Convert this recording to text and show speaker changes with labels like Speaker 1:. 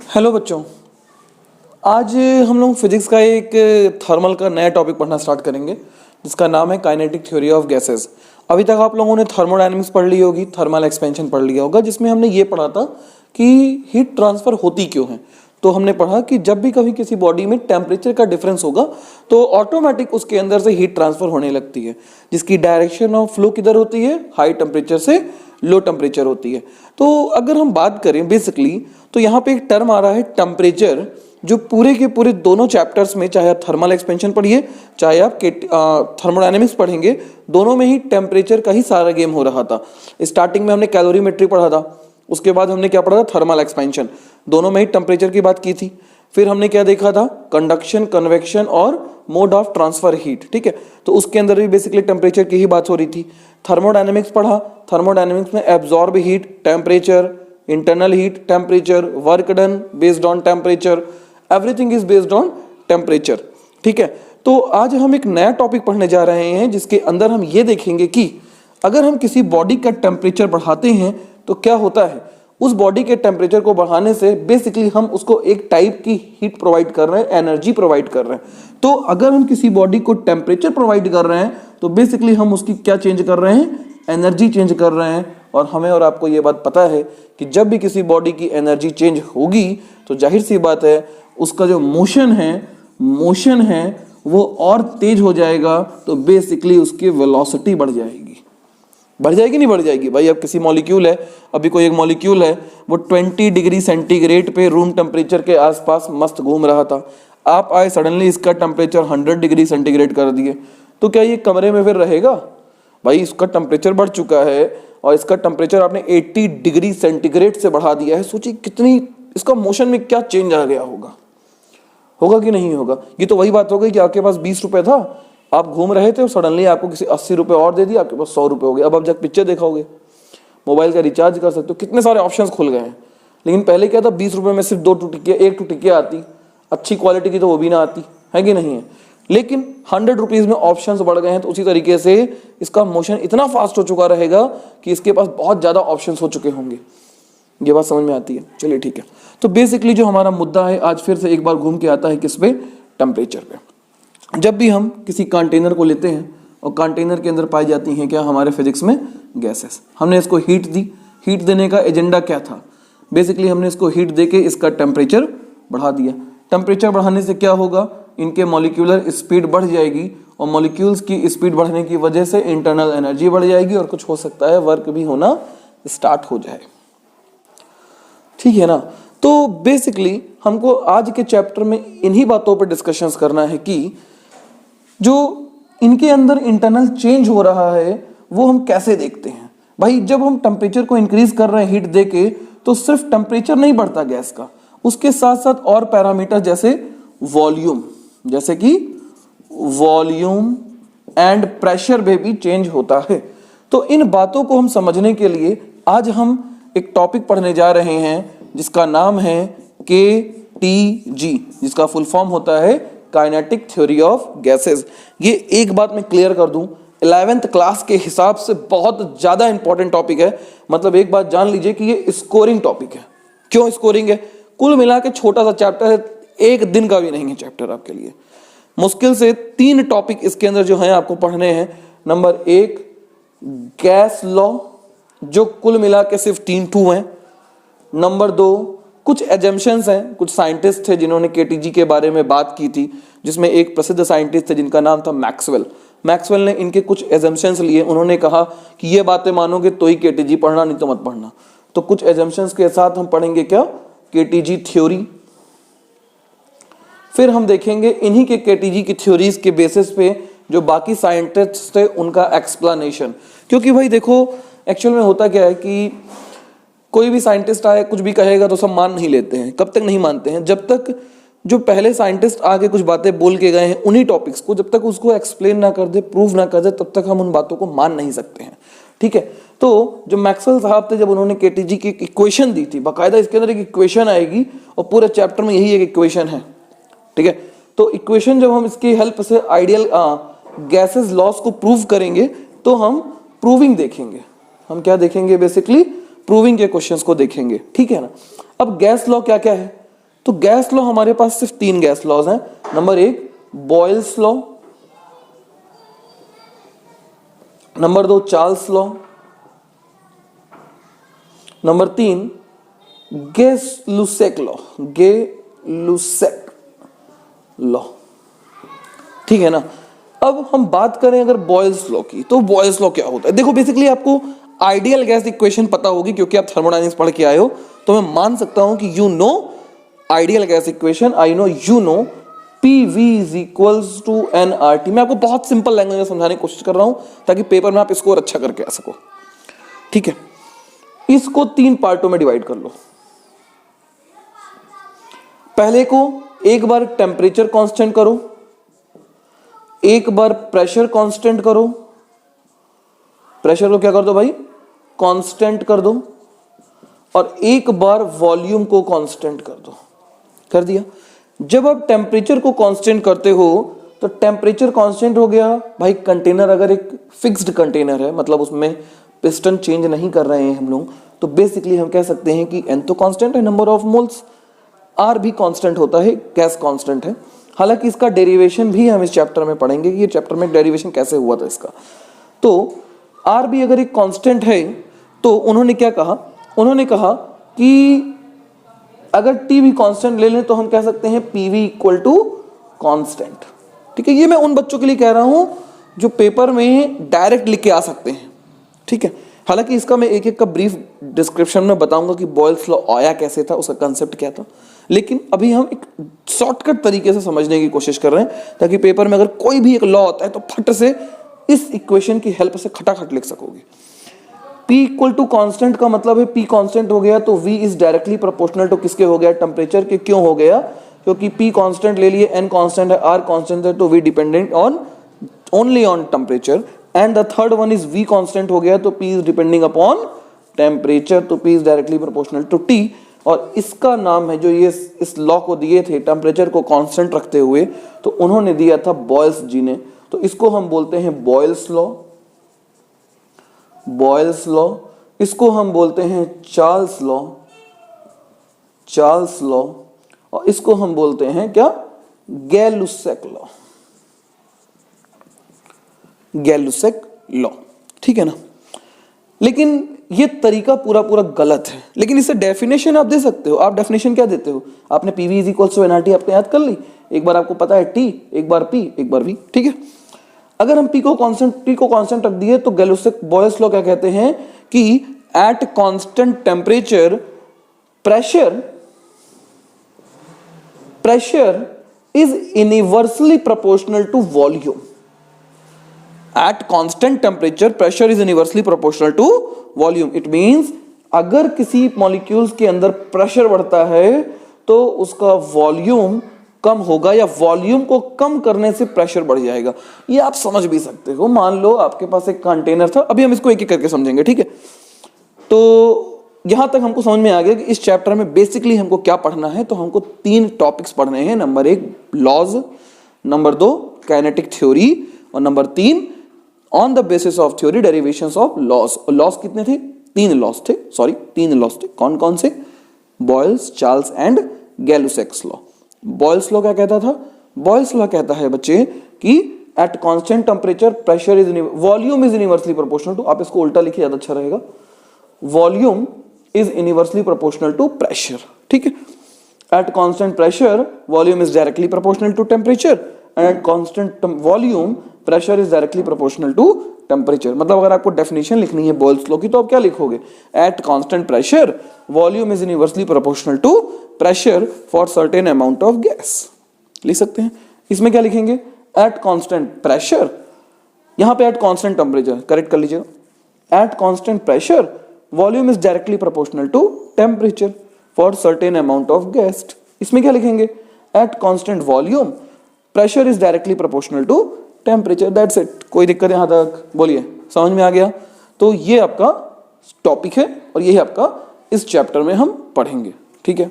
Speaker 1: Hello बच्चों, आज हम लोग फिजिक्स का एक थर्मल का नया टॉपिक पढ़ना स्टार्ट करेंगे जिसका नाम है काइनेटिक थ्योरी ऑफ गैसेस। अभी तक आप लोगों ने थर्मोडायनेमिक्स पढ़ ली होगी, थर्मल एक्सपेंशन पढ़ लिया होगा, जिसमें हमने ये पढ़ा था कि हीट ट्रांसफर होती क्यों है। तो हमने पढ़ा कि जब भी कभी किसी बॉडी में टेम्परेचर का डिफरेंस होगा तो ऑटोमेटिक उसके अंदर से हीट ट्रांसफर होने लगती है, जिसकी डायरेक्शन ऑफ फ्लो किधर होती है, हाई टेम्परेचर से लो टेम्परेचर होती है। तो अगर हम बात करें बेसिकली तो यहाँ पे एक टर्म आ रहा है टेम्परेचर, जो पूरे के पूरे दोनों चैप्टर्स में, चाहे आप थर्मल एक्सपेंशन पढ़िए चाहे आप थर्मोडायनेमिक्स पढ़ेंगे, दोनों में ही टेम्परेचर का ही सारा गेम हो रहा था। स्टार्टिंग में हमने कैलोरीमेट्री पढ़ा था, उसके बाद हमने क्या पढ़ा था, थर्मल एक्सपेंशन, दोनों में ही टेम्परेचर की बात की थी। फिर हमने क्या देखा था, कंडक्शन, कन्वेक्शन और मोड ऑफ ट्रांसफर हीट। ठीक है, तो उसके अंदर भी बेसिकली टेम्परेचर की ही बात हो रही थी। थर्मोडायनेमिक्स पढ़ा, थर्मोडायनेमिक्स में absorb heat, temperature, internal heat, temperature, work done based on temperature, everything is based on temperature. ठीक है, तो आज हम एक नया टॉपिक पढ़ने जा रहे हैं जिसके अंदर हम ये देखेंगे कि अगर हम किसी बॉडी का टेम्परेचर बढ़ाते हैं तो क्या होता है। उस बॉडी के टेम्परेचर को बढ़ाने से बेसिकली हम उसको एक टाइप की हीट प्रोवाइड कर रहे हैं, एनर्जी प्रोवाइड कर रहे हैं। तो अगर हम किसी बॉडी को टेम्परेचर प्रोवाइड कर रहे हैं तो बेसिकली हम उसकी क्या चेंज कर रहे हैं, एनर्जी चेंज कर रहे हैं। और हमें और आपको ये बात पता है कि जब भी किसी बॉडी की एनर्जी चेंज होगी तो जाहिर सी बात है उसका जो मोशन है वो और तेज हो जाएगा, तो बेसिकली उसकी वेलोसिटी बढ़ जाएगी। बढ़ जाएगी नहीं बढ़ जाएगी भाई। अब किसी मॉलिक्यूल है, अभी कोई एक मॉलिक्यूल है वो 20 डिग्री सेंटीग्रेड पे रूम टेम्परेचर के आसपास मस्त घूम रहा था, आप आए सडनली इसका टेम्परेचर 100 डिग्री सेंटीग्रेड कर दिए, तो क्या ये कमरे में फिर रहेगा भाई? इसका टेम्परेचर बढ़ चुका है और इसका टेम्परेचर आपने 80 डिग्री सेंटीग्रेड से बढ़ा दिया है। सोचिए कितनी इसका मोशन में क्या चेंज आ गया होगा कि नहीं होगा। ये तो वही बात हो गई कि आपके पास 20 रुपए था, आप घूम रहे थे और सडनली आपको किसी 80 रुपए और दे दिया, आपके पास 100 रुपए हो गए। अब आप जब पिक्चर देखोगे, मोबाइल का रिचार्ज कर सकते हो, कितने सारे ऑप्शंस खुल गए हैं। लेकिन पहले क्या था, 20 रुपए में सिर्फ 2 टिक्कियाँ, 1 टिक्कियाँ आती, अच्छी क्वालिटी की तो वो भी ना आती है कि नहीं है। लेकिन 100 रुपीज में ऑप्शंस बढ़ गए हैं, तो उसी तरीके से इसका मोशन इतना फास्ट हो चुका रहेगा कि इसके पास बहुत ज्यादा ऑप्शंस हो चुके होंगे। ये बात समझ में आती है? चलिए ठीक है। तो बेसिकली जो हमारा मुद्दा है आज फिर से एक बार घूम के आता है किस पे, टेम्परेचर पे। जब भी हम किसी कंटेनर को लेते हैं और कंटेनर के अंदर पाई जाती हैं क्या हमारे फिजिक्स में, गैसेस। हमने इसको हीट दी, हीट देने का एजेंडा क्या था, बेसिकली हमने इसको हीट देके इसका टेम्परेचर बढ़ा दिया। टेम्परेचर बढ़ाने से क्या होगा, इनके मॉलिक्यूलर स्पीड बढ़ जाएगी और मॉलिक्यूल्स की स्पीड बढ़ने की वजह से इंटरनल एनर्जी बढ़ जाएगी और कुछ हो सकता है वर्क भी होना स्टार्ट हो जाए। ठीक है ना। तो बेसिकली हमको आज के चैप्टर में इन्हीं बातों पर डिस्कशंस करना है कि जो इनके अंदर इंटरनल चेंज हो रहा है वो हम कैसे देखते हैं। भाई जब हम टेम्परेचर को इंक्रीज कर रहे हैं हीट देके, तो सिर्फ टेम्परेचर नहीं बढ़ता गैस का, उसके साथ साथ और पैरामीटर जैसे वॉल्यूम एंड प्रेशर में भी चेंज होता है। तो इन बातों को हम समझने के लिए आज हम एक टॉपिक पढ़ने जा रहे हैं जिसका नाम है KTG, जिसका फुल फॉर्म होता है काइनेटिक थ्योरी ऑफ गैसेस। ये एक बात मैं क्लियर कर दूं, 11th क्लास के हिसाब से बहुत ज्यादा इंपॉर्टेंट टॉपिक है। मतलब एक बात जान लीजिए कि ये स्कोरिंग टॉपिक है। क्यों स्कोरिंग है? कुल मिला के छोटा सा चैप्टर है, एक दिन का भी नहीं है चैप्टर आपके लिए। मुश्किल से 3 टॉपिक इसके अंदर जो है आपको पढ़ने हैं। नंबर 1 गैस लॉ, जो कुल मिला के सिर्फ 3 हैं। नंबर 2 कुछ एजम्पशंस हैं, कुछ साइंटिस्ट थे जिन्होंने केटीजी के बारे में बात की थी, जिसमें एक प्रसिद्ध साइंटिस्ट थे जिनका नाम था मैक्सवेल ने इनके कुछ एजम्पशंस लिए। उन्होंने कहा कि ये बातें मानोगे तो ही केटीजी पढ़ना, नहीं तो मत पढ़ना। तो कुछ एजम्पशंस के साथ हम पढ़ेंगे क्या, केटीजी थ्योरी। फिर हम देखेंगे इन्हीं के केटीजी की थ्योरीज के बेसिस पे जो बाकी साइंटिस्ट थे उनका एक्सप्लेनेशन। क्योंकि भाई देखो एक्चुअल में होता क्या है कि कोई भी साइंटिस्ट आए कुछ भी कहेगा तो सब मान नहीं लेते हैं। कब तक नहीं मानते हैं? जब तक जो पहले साइंटिस्ट आगे कुछ बातें बोल के गए हैं उन्हीं टॉपिक्स को, जब तक उसको एक्सप्लेन ना कर दे, प्रूव ना कर दे, तब तक हम उन बातों को मान नहीं सकते हैं। ठीक है, तो जो मैक्सवेल साहब थे, जब उन्होंने केटीजी की इक्वेशन दी थी, बाकायदा इसके अंदर एक इक्वेशन आएगी और पूरे चैप्टर में यही एक इक्वेशन है। ठीक है, तो इक्वेशन जब हम इसकी हेल्प से आइडियल गैसेस लॉस को प्रूव करेंगे तो हम प्रूविंग देखेंगे। हम क्या देखेंगे? बेसिकली प्रूविंग के क्वेश्चंस को देखेंगे। ठीक है ना। अब गैस लॉ क्या क्या है? तो गैस लॉ हमारे पास सिर्फ 3 गैस लॉज हैं। Number 1 Boyle's law, number 2 Charles law, number 3 Gay Lussac law, Gay Lussac law. ठीक है ना। अब हम बात करें अगर बॉयल्स लॉ की, तो बॉयल्स लॉ क्या होता है? देखो बेसिकली आपको आइडियल गैस इक्वेशन पता होगी क्योंकि आप थर्मोडायनेमिक्स पढ़ के आए हो, तो मैं मान सकता हूं कि you know ideal gas equation, I know you know PV is equals to nRT। मैं आपको बहुत सिंपल लैंग्वेज में समझाने की कोशिश कर रहा हूं ताकि पेपर में आप स्कोर अच्छा करके आ सको। ठीक है, इसको 3 पार्टों में डिवाइड कर लो। पहले को एक बार टेम्परेचर कांस्टेंट करो, एक बार प्रेशर कांस्टेंट करो, प्रेशर को क्या कर दो भाई, कांस्टेंट कर दो, और एक बार वॉल्यूम को कांस्टेंट कर दो। कर दिया। जब आप टेम्परेचर को कांस्टेंट करते हो तो टेम्परेचर कांस्टेंट हो गया भाई। कंटेनर अगर एक फिक्स्ड कंटेनर है, मतलब उसमें पिस्टन चेंज नहीं कर रहे हैं हम लोग, तो बेसिकली हम कह सकते हैं कि n तो कांस्टेंट है, नंबर ऑफ मोल्स, r भी कांस्टेंट होता है, गैस कांस्टेंट है। हालांकि इसका डेरिवेशन भी हम इस चैप्टर में पढ़ेंगे कि ये चैप्टर में डेरिवेशन कैसे हुआ था इसका। तो r भी अगर एक कांस्टेंट है तो उन्होंने क्या कहा, उन्होंने कहा कि अगर T भी कांस्टेंट ले लें तो हम कह सकते हैं PV इक्वल टू कांस्टेंट। ठीक है, ये मैं उन बच्चों के लिए कह रहा हूं जो पेपर में डायरेक्ट लिख के आ सकते हैं। ठीक है, हालांकि इसका मैं एक एक का ब्रीफ डिस्क्रिप्शन में बताऊंगा कि बॉयल्स लॉ आया कैसे था, उसका कंसेप्ट क्या था, लेकिन अभी हम एक शॉर्टकट तरीके से समझने की कोशिश कर रहे हैं ताकि पेपर में अगर कोई भी एक लॉ होता है तो फट से इस इक्वेशन की हेल्प से खटाखट लिख सकोगे। P इक्वल टू कॉन्स्टेंट का मतलब है P कॉन्स्टेंट हो गया तो V is directly proportional to किसके हो गया, टेम्परेचर के। क्यों हो गया? क्योंकि P कॉन्स्टेंट ले लिए, N कॉन्स्टेंट है, R कॉन्स्टेंट है, तो V dependent on only on temperature. And the third one is V constant हो गया तो P is depending upon temperature, तो P is directly proportional to T। और इसका नाम है, जो ये इस लॉ को दिए थे टेम्परेचर को कांस्टेंट रखते हुए, तो उन्होंने दिया था बॉयल्स जी ने। तो इसको हम बोलते हैं बॉयल्स लॉ, बॉयल्स लॉ। इसको हम बोलते हैं चार्ल्स लॉ, चार्ल्स लॉ। और इसको हम बोलते हैं क्या, गै-लुसेक लॉ, गै-लुसेक लॉ। ठीक है ना। लेकिन ये तरीका पूरा पूरा गलत है, लेकिन इससे डेफिनेशन आप दे सकते हो। आप डेफिनेशन क्या देते हो? आपने PV is equal to nRT आपने याद कर ली, एक बार आपको पता है T, एक बार P, एक बार V। ठीक है, अगर हम T को कांस्टेंट रख दिए तो गै-लुसेक बॉयल्स लॉ क्या कहते हैं कि at constant temperature pressure is inversely proportional to volume. At constant temperature pressure is inversely proportional to volume. It means अगर किसी मॉलिक्यूल्स के अंदर प्रेशर बढ़ता है तो उसका वॉल्यूम कम होगा, या वॉल्यूम को कम करने से प्रेशर बढ़ जाएगा। ये आप समझ भी सकते हो। मान लो आपके पास एक कंटेनर था, अभी हम इसको एक एक करके समझेंगे। ठीक है, तो यहां तक हमको समझ में आ गया कि इस चैप्टर में बेसिकली हमको क्या पढ़ना है। तो हमको 3 टॉपिक्स पढ़ने हैं। Number 1 laws, number 2 kinetic theory, और number 3 on the basis of theory derivations of laws. Laws कितने थे? 3 लॉज थे, सॉरी 3 लॉज थे। कौन कौन से? Boyle's, Charles and Gay Lussac law. Boyle's law क्या कहता था? बॉयल्स लॉ कहता है बच्चे कि at constant temperature pressure is volume is inversely proportional to, आप इसको उल्टा लिखिए ज्यादा अच्छा रहेगा, volume is inversely proportional to pressure. ठीक है, at constant pressure volume is directly proportional to temperature, and at constant volume pressure is directly proportional to temperature. मतलब अगर आपको डेफिनेशन लिखनी है बॉयल्स लॉ की तो आप क्या लिखोगे? At constant pressure volume is inversely proportional to pressure for certain amount of gas. लिख सकते हैं। इसमें क्या लिखेंगे? एट कांस्टेंट प्रेशर, यहां पे एट कांस्टेंट टेम्परेचर करेक्ट कर लीजिएगा। At constant pressure volume is directly proportional to temperature for certain amount of gas. इसमें क्या लिखेंगे? At constant volume pressure is directly proportional to temperature. That's it. कोई दिक्कत यहां तक? बोलिए, समझ में आ गया? तो ये आपका टॉपिक है और यही आपका इस चैप्टर में हम पढ़ेंगे। ठीक है।